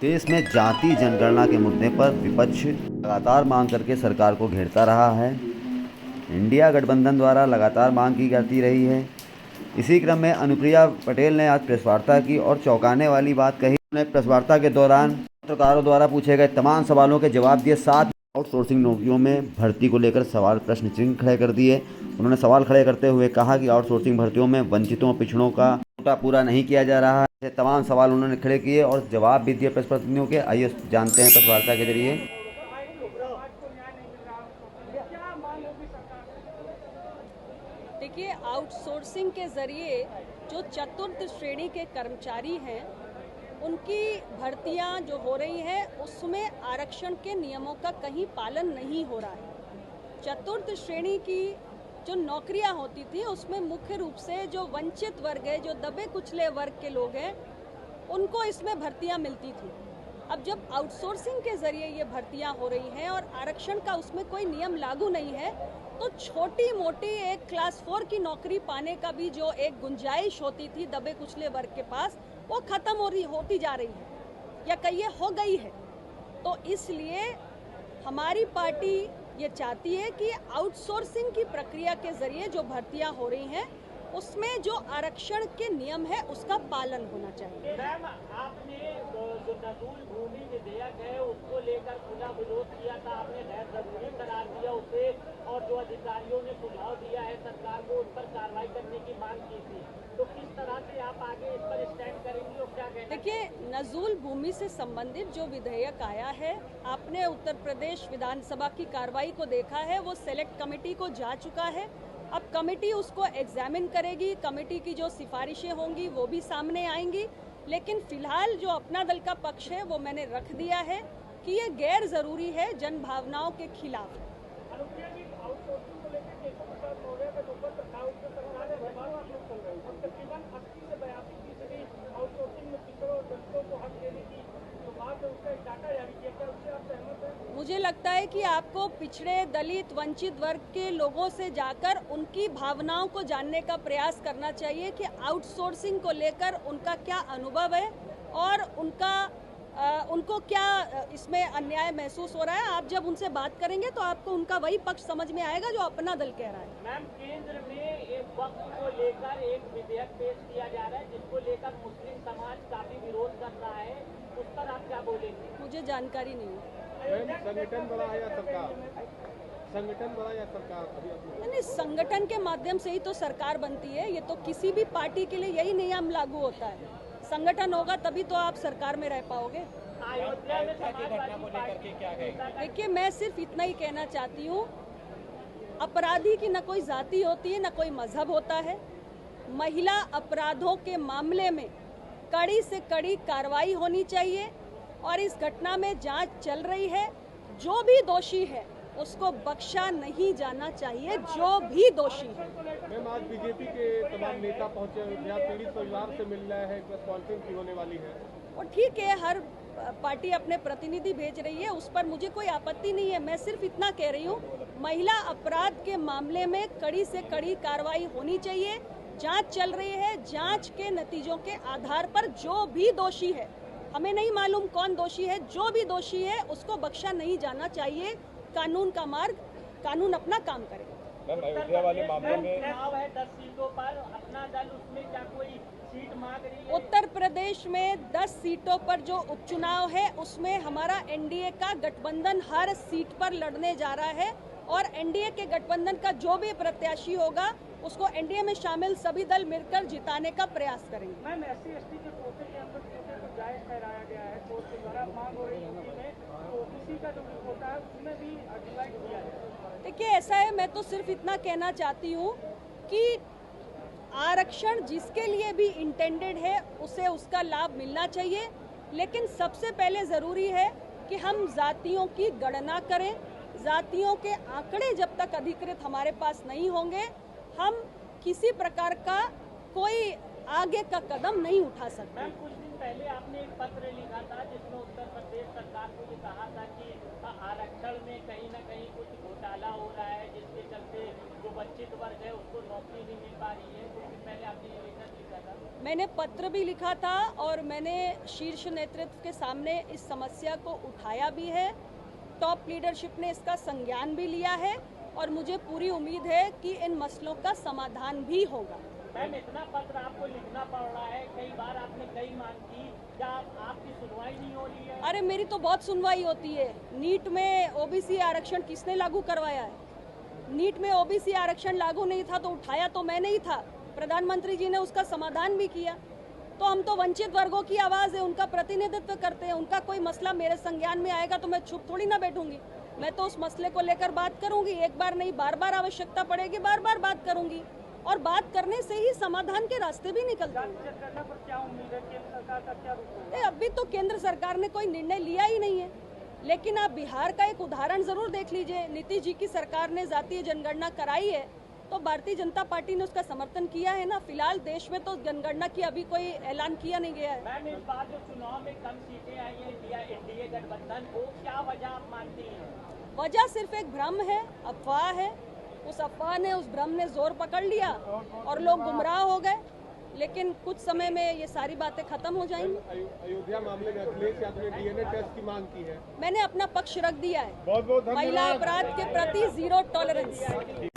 देश में जाति जनगणना के मुद्दे पर विपक्ष लगातार मांग करके सरकार को घेरता रहा है। इंडिया गठबंधन द्वारा लगातार मांग की जाती रही है। इसी क्रम में अनुप्रिया पटेल ने आज प्रेस वार्ता की और चौंकाने वाली बात कही। उन्होंने प्रेस वार्ता के दौरान पत्रकारों द्वारा पूछे गए तमाम सवालों के जवाब दिए। साथ आउटसोर्सिंग नौकरियों में भर्ती को लेकर सवाल प्रश्न चिन्ह खड़े कर दिए। उन्होंने सवाल खड़े करते हुए कहा कि आउटसोर्सिंग भर्तियों में वंचितों पिछड़ों का कोटा पूरा नहीं किया जा रहा है। ये तमाम सवाल उन्होंने खड़े किए और जवाब भी दिए प्रेस प्रतिनिधियों के। आइए जानते हैं प्रेस वार्ता के जरिए। देखिए, आउटसोर्सिंग के ज़रिए जो चतुर्थ श्रेणी के कर्मचारी हैं उनकी भर्तियां जो हो रही हैं उसमें आरक्षण के नियमों का कहीं पालन नहीं हो रहा है। चतुर्थ श्रेणी की जो नौकरियां होती थी उसमें मुख्य रूप से जो वंचित वर्ग है, जो दबे कुचले वर्ग के लोग हैं, उनको इसमें भर्तियां मिलती थी। अब जब आउटसोर्सिंग के ज़रिए ये भर्तियां हो रही हैं और आरक्षण का उसमें कोई नियम लागू नहीं है, तो छोटी मोटी एक क्लास 4 की नौकरी पाने का भी जो एक गुंजाइश होती थी दबे कुचले वर्ग के पास, वो खत्म होती जा रही है या कहिए हो गई है। तो इसलिए हमारी पार्टी ये चाहती है कि आउटसोर्सिंग की प्रक्रिया के जरिए जो भर्तियां हो रही हैं उसमें जो आरक्षण के नियम है उसका पालन होना चाहिए। मैम, आपने जो नजूल भूमि विधेयक है उसको लेकर खुला विरोध किया था, आपने गैर जरूरी करार दिया उसे, और जो अधिकारियों ने सुझाव दिया है सरकार को उस पर कार्रवाई करने की मांग की थी। तो किस तरह से आप आगे इस पर स्टैंड करेंगी और क्या कहेंगे? देखिए, नजूल भूमि से संबंधित जो विधेयक आया है, आपने उत्तर प्रदेश विधानसभा की कार्रवाई को देखा है, वो सेलेक्ट कमेटी को जा चुका है। अब कमेटी उसको एग्जामिन करेगी, कमेटी की जो सिफारिशें होंगी वो भी सामने आएंगी। लेकिन फिलहाल जो अपना दल का पक्ष है वो मैंने रख दिया है कि ये गैर जरूरी है, जन भावनाओं के खिलाफ। मुझे लगता है कि आपको पिछड़े, दलित, वंचित वर्ग के लोगों से जाकर उनकी भावनाओं को जानने का प्रयास करना चाहिए कि आउटसोर्सिंग को लेकर उनका क्या अनुभव है और उनको क्या इसमें अन्याय महसूस हो रहा है। आप जब उनसे बात करेंगे तो आपको उनका वही पक्ष समझ में आएगा जो अपना दल कह रहा है। मैम, केंद्र में एक वक्त को लेकर एक विधेयक पेश किया जा रहा है जिसको लेकर मुस्लिम समाज काफी विरोध कर रहा है, उस पर आप क्या बोलेंगे? मुझे जानकारी नहीं है। संगठन बड़ा या सरकार? संगठन बड़ा या सरकार? नहीं, संगठन के माध्यम से ही तो सरकार बनती है। ये तो किसी भी पार्टी के लिए यही नियम लागू होता है। संगठन होगा तभी तो आप सरकार में रह पाओगे। अयोध्या में समाजवादी पार्टी क्या कहेगी? देखिए, मैं सिर्फ इतना ही कहना चाहती हूँ, अपराधी की न कोई जाति होती है न कोई मजहब होता है। महिला अपराधों के मामले में कड़ी से कड़ी कार्रवाई होनी चाहिए और इस घटना में जांच चल रही है। जो भी दोषी है उसको बख्शा नहीं जाना चाहिए, जो भी दोषी है। मैम, आज बीजेपी के तमाम नेता पहुंचे, पीड़ित परिवार से मिल रहे हैं, प्रेस कॉन्फ्रेंस भी होने वाली है। और ठीक है, हर पार्टी अपने प्रतिनिधि भेज रही है, उस पर मुझे कोई आपत्ति नहीं है। मैं सिर्फ इतना कह रही हूँ, महिला अपराध के मामले में कड़ी से कड़ी कार्रवाई होनी चाहिए। जांच चल रही है, जांच के नतीजों के आधार पर जो भी दोषी है, हमें नहीं मालूम कौन दोषी है, जो भी दोषी है उसको बख्शा नहीं जाना चाहिए। कानून का मार्ग, कानून अपना काम करेगा। अयोध्या वाले मामले में चुनाव है 10 सीटों पर, अपना दल उसमें क्या कोई सीट मांग रही है? उत्तर प्रदेश में 10 सीटों पर जो उपचुनाव है उसमें हमारा एनडीए का गठबंधन हर सीट पर लड़ने जा रहा है और एनडीए के गठबंधन का जो भी प्रत्याशी होगा उसको एनडीए में शामिल सभी दल मिलकर जिताने का प्रयास करेंगे। मैम, SC/ST के कोटे के अंदर कोटे को जायज ठहराया गया है, कोर्ट के द्वारा मांग हो रही है में, तो किसी का जो कोटा है उसमें भी डिवाइड किया जाए। देखिए, ऐसा है, मैं तो सिर्फ इतना कहना चाहती हूँ कि आरक्षण जिसके लिए भी इंटेंडेड है उसे उसका लाभ मिलना चाहिए। लेकिन सबसे पहले ज़रूरी है कि हम जातियों की गणना करें। जातियों के आंकड़े जब तक अधिकृत हमारे पास नहीं होंगे, हम किसी प्रकार का कोई आगे का कदम नहीं उठा सकते। मैम, कुछ दिन पहले आपने एक पत्र लिखा था जिसमें उत्तर प्रदेश सरकार को ये कहा था कि आरक्षण में कहीं ना कहीं कुछ घोटाला हो रहा है, जिसके चलते जो वंचित वर्ग है उसको नौकरी नहीं मिल पा रही है। कुछ दिन पहले आपने ये लेकर लिखा था। मैंने पत्र भी लिखा था और मैंने शीर्ष नेतृत्व के सामने इस समस्या को उठाया भी है। टॉप लीडरशिप ने इसका संज्ञान भी लिया है और मुझे पूरी उम्मीद है कि इन मसलों का समाधान भी होगा। मैम, इतना पत्र आपको लिखना पड़ रहा है, कई बार आपने कई मांग की, क्या आपकी सुनवाई नहीं हो रही है? अरे मेरी तो बहुत सुनवाई होती है। नीट में ओबीसी आरक्षण किसने लागू करवाया है? नीट में ओबीसी आरक्षण लागू नहीं था तो उठाया तो मैंने ही था। प्रधानमंत्री जी ने उसका समाधान भी किया। तो हम तो वंचित वर्गों की आवाज़ है, उनका प्रतिनिधित्व करते हैं। उनका कोई मसला मेरे संज्ञान में आएगा तो मैं चुप थोड़ी ना बैठूंगी। मैं तो उस मसले को लेकर बात करूंगी। एक बार नहीं, बार बार आवश्यकता पड़ेगी, बार बार बात करूंगी और बात करने से ही समाधान के रास्ते भी निकलते हैं। क्या उम्मीद है, केंद्र सरकार का क्या रुख होगा? अभी तो केंद्र सरकार ने कोई निर्णय लिया ही नहीं है, लेकिन आप बिहार का एक उदाहरण जरूर देख लीजिए। नीतीश जी की सरकार ने जातीय जनगणना कराई है तो भारतीय जनता पार्टी ने उसका समर्थन किया है ना। फिलहाल देश में तो जनगणना की अभी कोई ऐलान किया नहीं गया है। मैम, इस बार जो चुनाव में कम सीटें आई हैं एनडीए गठबंधन को, क्या वजह आप मानती हैं? वजह सिर्फ एक भ्रम है, अफवाह है। उस अफवाह ने, उस भ्रम ने जोर पकड़ लिया और लोग गुमराह हो गए। लेकिन कुछ समय में ये सारी बातें खत्म हो जाएंगी। अयोध्या मामले में अखिलेश यादव ने डीएनए टेस्ट की मांग की है। मैंने अपना पक्ष रख दिया है। बहुत बहुत धन्यवाद। महिला अपराध के प्रति जीरो टॉलरेंस।